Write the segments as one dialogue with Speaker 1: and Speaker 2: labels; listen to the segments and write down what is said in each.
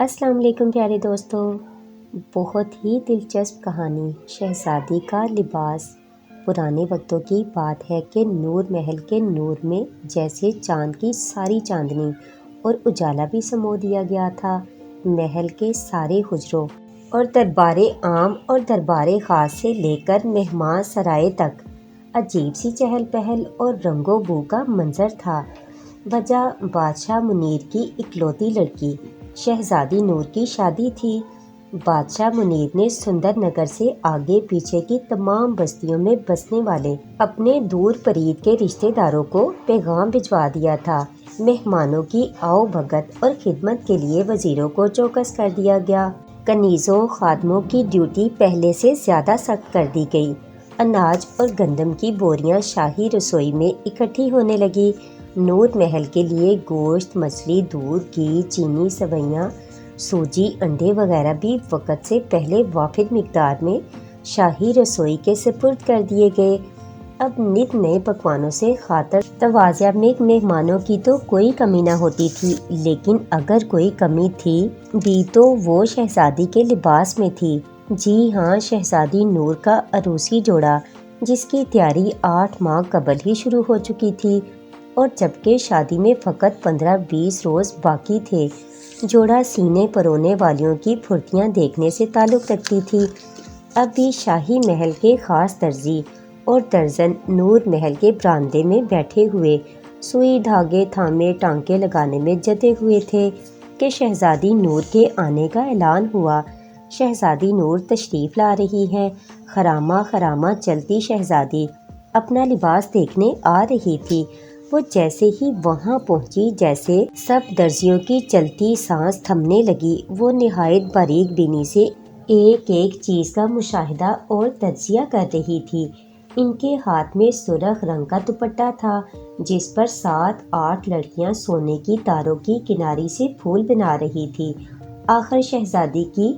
Speaker 1: السلام علیکم پیارے دوستو، بہت ہی دلچسپ کہانی شہزادی کا لباس۔ پرانے وقتوں کی بات ہے کہ نور محل کے نور میں جیسے چاند کی ساری چاندنی اور اجالا بھی سمو دیا گیا تھا۔ محل کے سارے حجروں اور دربار عام اور دربار خاص سے لے کر مہمان سرائے تک عجیب سی چہل پہل اور رنگ و بو کا منظر تھا۔ وجہ بادشاہ منیر کی اکلوتی لڑکی شہزادی نور کی شادی تھی۔ بادشاہ منیر نے سندر نگر سے آگے پیچھے کی تمام بستیوں میں بسنے والے اپنے دور پرید کے رشتہ داروں کو پیغام بھجوا دیا تھا۔ مہمانوں کی آؤ بھگت اور خدمت کے لیے وزیروں کو چوکس کر دیا گیا۔ کنیزوں خادموں کی ڈیوٹی پہلے سے زیادہ سخت کر دی گئی۔ اناج اور گندم کی بوریاں شاہی رسوئی میں اکٹھی ہونے لگی۔ نور محل کے لیے گوشت، مچھلی، دودھ، گھی، چینی، سوئیاں، سوجی، انڈے وغیرہ بھی وقت سے پہلے وافر مقدار میں شاہی رسوئی کے سپرد کر دیے گئے۔ اب نت نئے پکوانوں سے خاطر تواضع میں مہمانوں کی تو کوئی کمی نہ ہوتی تھی، لیکن اگر کوئی کمی تھی بھی تو وہ شہزادی کے لباس میں تھی۔ جی ہاں، شہزادی نور کا عروسی جوڑا، جس کی تیاری 8 ماہ قبل ہی شروع ہو چکی تھی، اور جبکہ شادی میں فقط 15-20 روز باقی تھے، جوڑا سینے پرونے والیوں کی پھرتیاں دیکھنے سے تعلق رکھتی تھی۔ اب بھی شاہی محل کے خاص درزی اور درزن نور محل کے برآمدے میں بیٹھے ہوئے سوئی دھاگے تھامے ٹانکے لگانے میں جتے ہوئے تھے کہ شہزادی نور کے آنے کا اعلان ہوا۔ شہزادی نور تشریف لا رہی ہیں۔ خرامہ خرامہ چلتی شہزادی اپنا لباس دیکھنے آ رہی تھی۔ وہ جیسے ہی وہاں پہنچی، جیسے سب درزیوں کی چلتی سانس تھمنے لگی۔ وہ نہایت باریک بینی سے ایک ایک چیز کا مشاہدہ اور تجزیہ کر رہی تھی۔ ان کے ہاتھ میں سرخ رنگ کا دوپٹہ تھا، جس پر 7-8 لڑکیاں سونے کی تاروں کی کناری سے پھول بنا رہی تھی۔ آخر شہزادی کی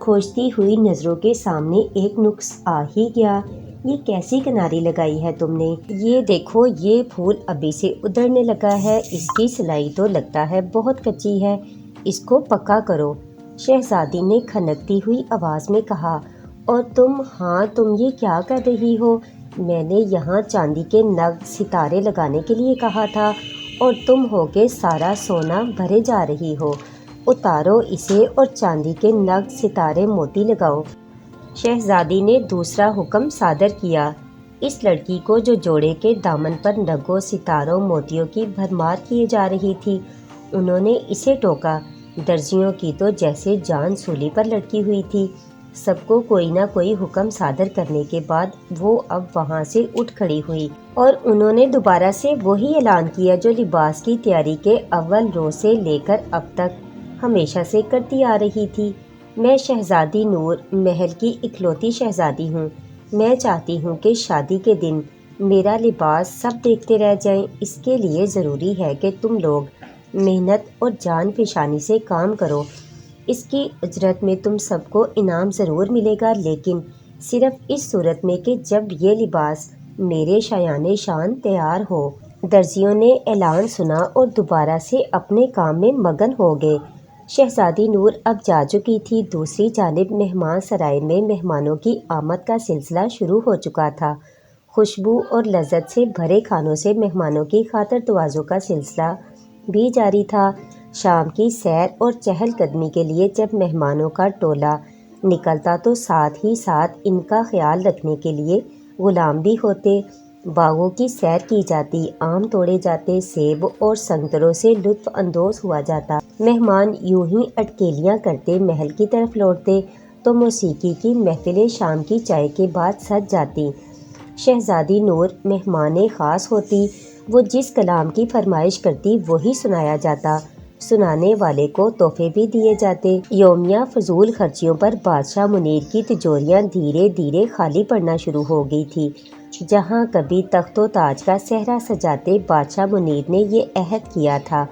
Speaker 1: کھوجتی ہوئی نظروں کے سامنے ایک نکس آ ہی گیا۔ یہ کیسی کناری لگائی ہے تم نے؟ یہ دیکھو، یہ پھول ابھی سے ادھڑنے لگا ہے، اس کی سلائی تو لگتا ہے بہت کچی ہے، اس کو پکا کرو، شہزادی نے کھنکتی ہوئی آواز میں کہا۔ اور تم؟ ہاں، تم یہ کیا کر رہی ہو؟ میں نے یہاں چاندی کے نگ ستارے لگانے کے لیے کہا تھا، اور تم ہو کے سارا سونا بھرے جا رہی ہو۔ اتارو اسے اور چاندی کے نگ ستارے موتی لگاؤ۔ شہزادی نے دوسرا حکم صادر کیا۔ اس لڑکی کو جو جوڑے کے دامن پر نگوں ستاروں موتیوں کی بھرمار کیے جا رہی تھی، انہوں نے اسے ٹوکا۔ درزیوں کی تو جیسے جان سولی پر لٹکی ہوئی تھی۔ سب کو کوئی نہ کوئی حکم صادر کرنے کے بعد وہ اب وہاں سے اٹھ کھڑی ہوئی، اور انہوں نے دوبارہ سے وہی اعلان کیا جو لباس کی تیاری کے اول روز سے لے کر اب تک ہمیشہ سے کرتی آ رہی تھی۔ میں شہزادی نور محل کی اکلوتی شہزادی ہوں۔ میں چاہتی ہوں کہ شادی کے دن میرا لباس سب دیکھتے رہ جائیں۔ اس کے لیے ضروری ہے کہ تم لوگ محنت اور جان فشانی سے کام کرو۔ اس کی اجرت میں تم سب کو انعام ضرور ملے گا، لیکن صرف اس صورت میں کہ جب یہ لباس میرے شایان شان تیار ہو۔ درزیوں نے اعلان سنا اور دوبارہ سے اپنے کام میں مگن ہو گئے۔ شہزادی نور اب جا چکی تھی۔ دوسری جانب مہمان سرائے میں مہمانوں کی آمد کا سلسلہ شروع ہو چکا تھا۔ خوشبو اور لذت سے بھرے کھانوں سے مہمانوں کی خاطر تواضع کا سلسلہ بھی جاری تھا۔ شام کی سیر اور چہل قدمی کے لیے جب مہمانوں کا ٹولہ نکلتا تو ساتھ ہی ساتھ ان کا خیال رکھنے کے لیے غلام بھی ہوتے۔ باغوں کی سیر کی جاتی، آم توڑے جاتے، سیب اور سنگتروں سے لطف اندوز ہوا جاتا۔ مہمان یوں ہی اٹکیلیاں کرتے محل کی طرف لوٹتے تو موسیقی کی محفلیں شام کی چائے کے بعد سج جاتی۔ شہزادی نور مہمان خاص ہوتی۔ وہ جس کلام کی فرمائش کرتی وہی سنایا جاتا۔ سنانے والے کو تحفے بھی دیے جاتے۔ یومیہ فضول خرچیوں پر بادشاہ منیر کی تجوریاں دھیرے دھیرے خالی پڑنا شروع ہو گئی تھی۔ جہاں کبھی تخت و تاج کا صحرا سجاتے بادشاہ منیر نے یہ عہد کیا تھا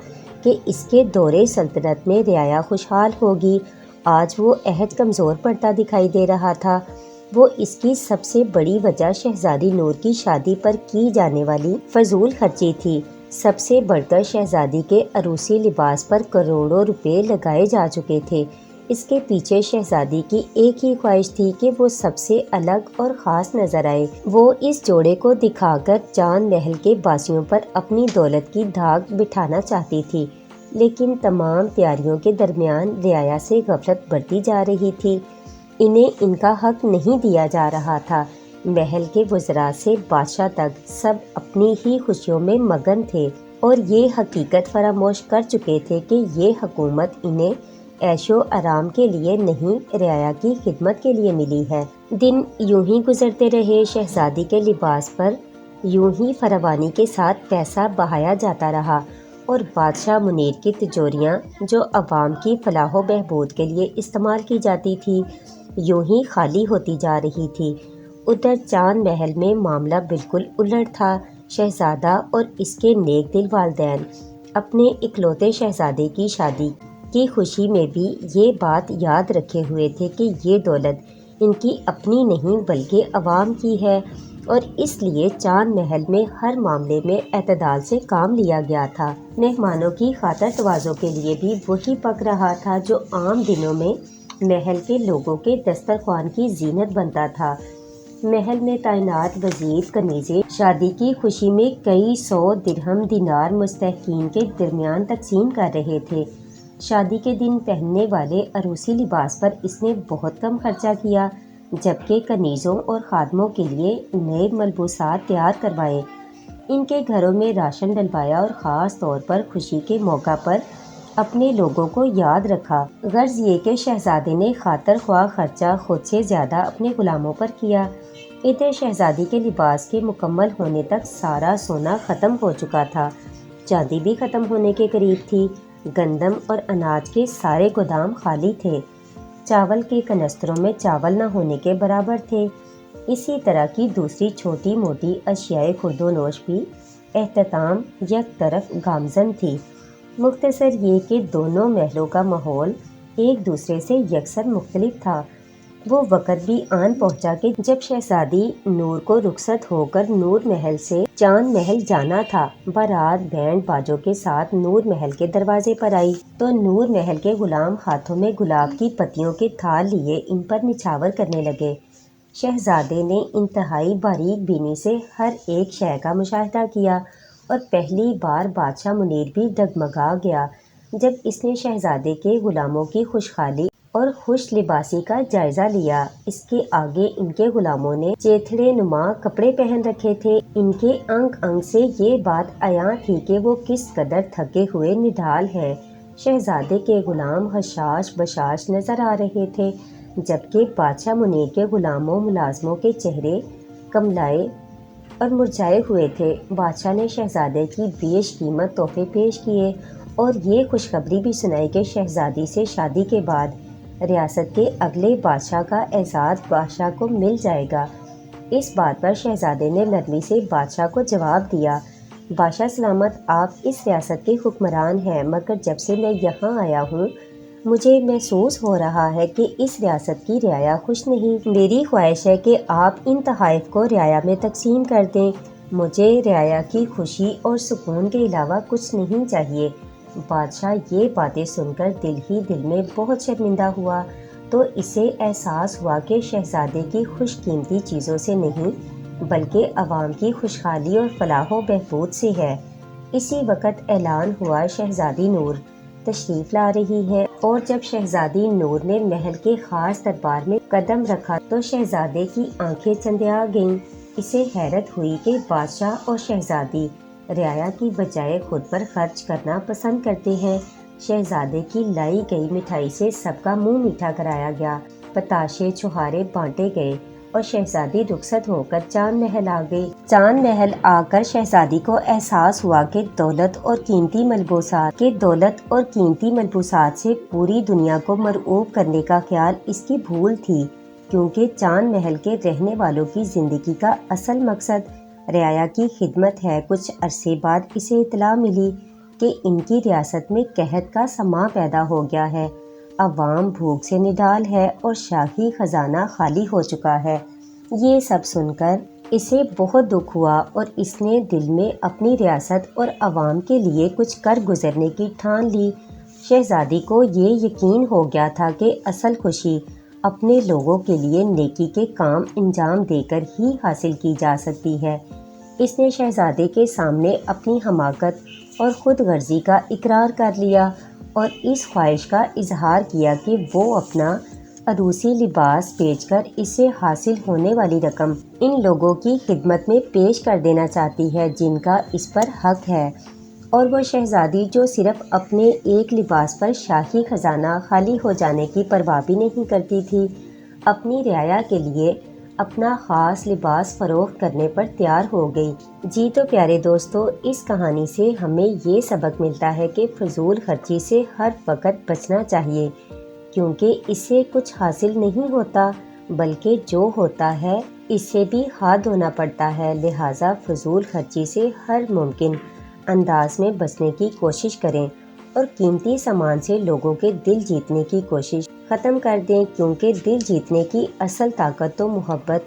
Speaker 1: کہ اس کے دور سلطنت میں رعایا خوشحال ہوگی، آج وہ عہد کمزور پڑتا دکھائی دے رہا تھا۔ وہ اس کی سب سے بڑی وجہ شہزادی نور کی شادی پر کی جانے والی فضول خرچی تھی۔ سب سے بڑھ کر شہزادی کے عروسی لباس پر کروڑوں روپے لگائے جا چکے تھے۔ اس کے پیچھے شہزادی کی ایک ہی خواہش تھی کہ وہ سب سے الگ اور خاص نظر آئے۔ وہ اس جوڑے کو دکھا کر چاند محل کے باسیوں پر اپنی دولت کی دھاک بٹھانا چاہتی تھی، لیکن تمام تیاریوں کے درمیان رعایا سے غفلت بڑھتی جا رہی تھی۔ انہیں ان کا حق نہیں دیا جا رہا تھا۔ محل کے وزراء سے بادشاہ تک سب اپنی ہی خوشیوں میں مگن تھے اور یہ حقیقت فراموش کر چکے تھے کہ یہ حکومت انہیں عیش و آرام کے لیے نہیں، رعایا کی خدمت کے لیے ملی ہے۔ دن یوں ہی گزرتے رہے، شہزادی کے لباس پر یوں ہی فراوانی کے ساتھ پیسہ بہایا جاتا رہا اور بادشاہ منیر کی تجوریاں جو عوام کی فلاح و بہبود کے لیے استعمال کی جاتی تھی، یوں ہی خالی ہوتی جا رہی تھی۔ ادھر چاند محل میں معاملہ بالکل الٹ تھا۔ شہزادہ اور اس کے نیک دل والدین اپنے اکلوتے شہزادے کی شادی کی خوشی میں بھی یہ بات یاد رکھے ہوئے تھے کہ یہ دولت ان کی اپنی نہیں بلکہ عوام کی ہے، اور اس لیے چاند محل میں ہر معاملے میں اعتدال سے کام لیا گیا تھا۔ مہمانوں کی خاطر تواضع کے لیے بھی وہی پک رہا تھا جو عام دنوں میں محل کے لوگوں کے دسترخوان کی زینت بنتا تھا۔ محل میں تعینات وزیر کنیزیں شادی کی خوشی میں کئی 100 درہم دینار مستحقین کے درمیان تقسیم کر رہے تھے۔ شادی کے دن پہننے والے عروسی لباس پر اس نے بہت کم خرچہ کیا، جبکہ کنیزوں اور خادموں کے لیے نئے ملبوسات تیار کروائے، ان کے گھروں میں راشن ڈلوایا اور خاص طور پر خوشی کے موقع پر اپنے لوگوں کو یاد رکھا۔ غرض یہ کہ شہزادے نے خاطر خواہ خرچہ خود سے زیادہ اپنے غلاموں پر کیا۔ ادھر شہزادی کے لباس کے مکمل ہونے تک سارا سونا ختم ہو چکا تھا، چاندی بھی ختم ہونے کے قریب تھی، گندم اور اناج کے سارے گودام خالی تھے، چاول کے کنستروں میں چاول نہ ہونے کے برابر تھے۔ اسی طرح کی دوسری چھوٹی موٹی اشیاء خرد و نوش بھی احتمام یک طرف گامزن تھی۔ مختصر یہ کہ دونوں محلوں کا ماحول ایک دوسرے سے یکسر مختلف تھا۔ وہ وقت بھی آن پہنچا کہ جب شہزادی نور کو رخصت ہو کر نور محل سے چاند محل جانا تھا۔ بارات بینڈ باجوں کے ساتھ نور محل کے دروازے پر آئی تو نور محل کے غلام ہاتھوں میں گلاب کی پتیوں کے تھال لیے ان پر نچھاور کرنے لگے۔ شہزادے نے انتہائی باریک بینی سے ہر ایک شے کا مشاہدہ کیا اور پہلی بار بادشاہ منیر بھی ڈگمگا گیا جب اس نے شہزادے کے غلاموں کی خوشحالی اور خوش لباسی کا جائزہ لیا۔ اس کے آگے ان کے غلاموں نے چیتھڑے نما کپڑے پہن رکھے تھے۔ ان کے انگ انگ سے یہ بات عیاں تھی کہ وہ کس قدر تھکے ہوئے نڈھال ہیں۔ شہزادے کے غلام حشاش بشاش نظر آ رہے تھے، جبکہ بادشاہ منیر کے غلاموں ملازموں کے چہرے کملائے اور مرجھائے ہوئے تھے۔ بادشاہ نے شہزادے کی بیش قیمت تحفے پیش کیے اور یہ خوشخبری بھی سنائی کہ شہزادی سے شادی کے بعد ریاست کے اگلے بادشاہ کا اعزاز بادشاہ کو مل جائے گا۔ اس بات پر شہزادے نے نرمی سے بادشاہ کو جواب دیا، بادشاہ سلامت، آپ اس ریاست کے حکمران ہیں، مگر جب سے میں یہاں آیا ہوں مجھے محسوس ہو رہا ہے کہ اس ریاست کی رعایا خوش نہیں۔ میری خواہش ہے کہ آپ ان تحائف کو رعایا میں تقسیم کر دیں۔ مجھے رعایا کی خوشی اور سکون کے علاوہ کچھ نہیں چاہیے۔ بادشاہ یہ باتیں سن کر دل ہی دل میں بہت شرمندہ ہوا، تو اسے احساس ہوا کہ شہزادے کی خوش قیمتی چیزوں سے نہیں بلکہ عوام کی خوشحالی اور فلاح و بہبود سے ہے۔ اسی وقت اعلان ہوا، شہزادی نور تشریف لا رہی ہے، اور جب شہزادی نور نے محل کے خاص دربار میں قدم رکھا تو شہزادے کی آنکھیں چندیا گئیں۔ اسے حیرت ہوئی کہ بادشاہ اور شہزادی رعایا کی بجائے خود پر خرچ کرنا پسند کرتے ہیں۔ شہزادے کی لائی گئی مٹھائی سے سب کا منہ میٹھا کرایا گیا، پتاشے چھہارے بانٹے گئے اور شہزادی رخصت ہو کر چاند محل آ گئی۔ چاند محل آ کر شہزادی کو احساس ہوا کہ دولت اور قیمتی ملبوسات سے پوری دنیا کو مرعوب کرنے کا خیال اس کی بھول تھی، کیونکہ چاند محل کے رہنے والوں کی زندگی کا اصل مقصد رعایا کی خدمت ہے۔ کچھ عرصے بعد اسے اطلاع ملی کہ ان کی ریاست میں قحط کا سماں پیدا ہو گیا ہے، عوام بھوک سے نڈال ہے اور شاہی خزانہ خالی ہو چکا ہے۔ یہ سب سن کر اسے بہت دکھ ہوا اور اس نے دل میں اپنی ریاست اور عوام کے لیے کچھ کر گزرنے کی ٹھان لی۔ شہزادی کو یہ یقین ہو گیا تھا کہ اصل خوشی اپنے لوگوں کے لیے نیکی کے کام انجام دے کر ہی حاصل کی جا سکتی ہے۔ اس نے شہزادے کے سامنے اپنی حماقت اور خود غرضی کا اقرار کر لیا اور اس خواہش کا اظہار کیا کہ وہ اپنا عروسی لباس بیچ کر اسے حاصل ہونے والی رقم ان لوگوں کی خدمت میں پیش کر دینا چاہتی ہے جن کا اس پر حق ہے۔ اور وہ شہزادی جو صرف اپنے ایک لباس پر شاہی خزانہ خالی ہو جانے کی پرواہ بھی نہیں کرتی تھی، اپنی رعایا کے لیے اپنا خاص لباس فروخت کرنے پر تیار ہو گئی۔ جی تو پیارے دوستو، اس کہانی سے ہمیں یہ سبق ملتا ہے کہ فضول خرچی سے ہر وقت بچنا چاہیے، کیونکہ اس سے کچھ حاصل نہیں ہوتا بلکہ جو ہوتا ہے اس سے بھی ہاتھ دھونا پڑتا ہے۔ لہٰذا فضول خرچی سے ہر ممکن انداز میں بچنے کی کوشش کریں اور قیمتی سامان سے لوگوں کے دل جیتنے کی کوشش ختم کر دیں، کیونکہ دل جیتنے کی اصل طاقت تو محبت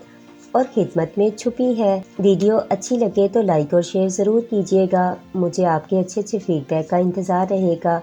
Speaker 1: اور خدمت میں چھپی ہے۔ ویڈیو اچھی لگے تو لائک اور شیئر ضرور کیجیے گا۔ مجھے آپ کے اچھے فیڈ بیک کا انتظار رہے گا۔